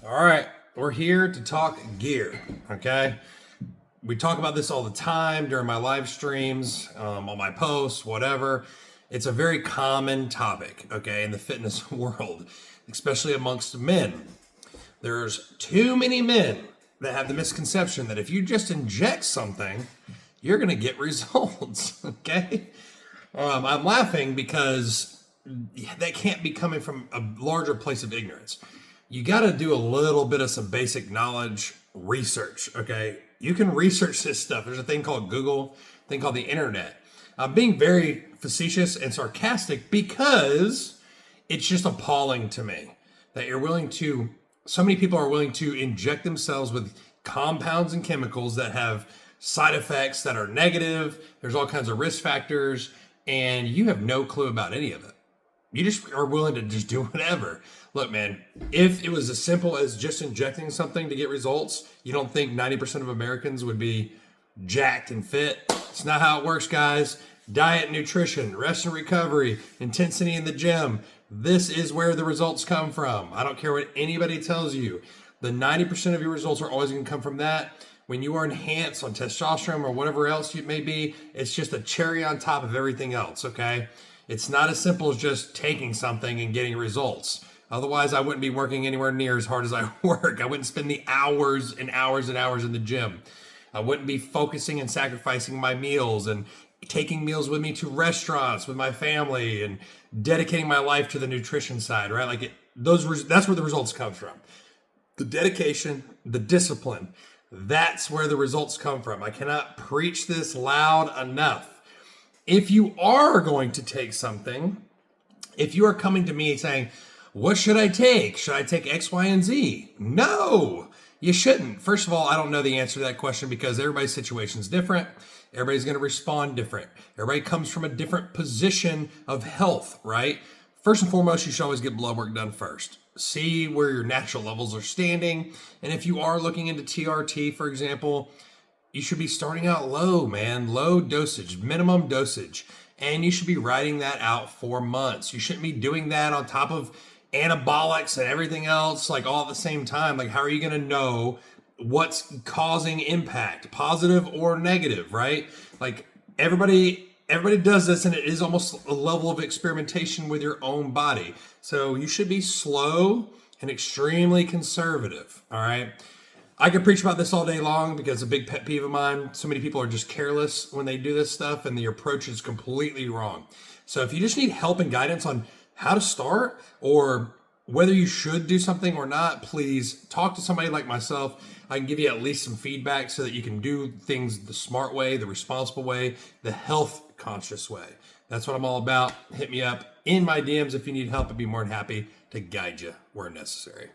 All right, we're here to talk gear, okay? We talk about this all the time during my live streams, on my posts, whatever. It's a very common topic, okay, in the fitness world, especially amongst men. There's too many men that have the misconception that if you just inject something, you're going to get results, okay? I'm laughing because that can't be coming from a larger place of ignorance. You got to do a little bit of some basic knowledge research, okay? You can research this stuff. There's a thing called Google, a thing called the internet. I'm being very facetious and sarcastic because it's just appalling to me that so many people are willing to inject themselves with compounds and chemicals that have side effects that are negative. There's all kinds of risk factors, and you have no clue about any of it. You just are willing to just do whatever. Look, man, if it was as simple as just injecting something to get results, you don't think 90% of Americans would be jacked and fit? It's not how it works, guys. Diet, nutrition, rest and recovery, intensity in the gym. This is where the results come from. I don't care what anybody tells you. The 90% of your results are always going to come from that. When you are enhanced on testosterone or whatever else it may be, it's just a cherry on top of everything else, okay? It's not as simple as just taking something and getting results. Otherwise, I wouldn't be working anywhere near as hard as I work. I wouldn't spend the hours and hours and hours in the gym. I wouldn't be focusing and sacrificing my meals and taking meals with me to restaurants with my family and dedicating my life to the nutrition side, right? That's where the results come from. The dedication, the discipline, that's where the results come from. I cannot preach this loud enough. If you are going to take something, if you are coming to me saying, what should I take? Should I take X, Y, and Z? No, you shouldn't. First of all, I don't know the answer to that question because everybody's situation is different. Everybody's going to respond different. Everybody comes from a different position of health, right? First and foremost, you should always get blood work done first. See where your natural levels are standing. And if you are looking into TRT, for example, you should be starting out low, man. Low dosage, minimum dosage. And you should be writing that out for months. You shouldn't be doing that on top of anabolics and everything else, like all at the same time. Like, how are you going to know what's causing impact, positive or negative, right? Like, everybody does this, and it is almost a level of experimentation with your own body. So you should be slow and extremely conservative, all right? I could preach about this all day long because it's a big pet peeve of mine. So many people are just careless when they do this stuff, and the approach is completely wrong. So if you just need help and guidance on how to start or whether you should do something or not, please talk to somebody like myself. I can give you at least some feedback so that you can do things the smart way, the responsible way, the health conscious way. That's what I'm all about. Hit me up in my DMs if you need help. I'd be more than happy to guide you where necessary.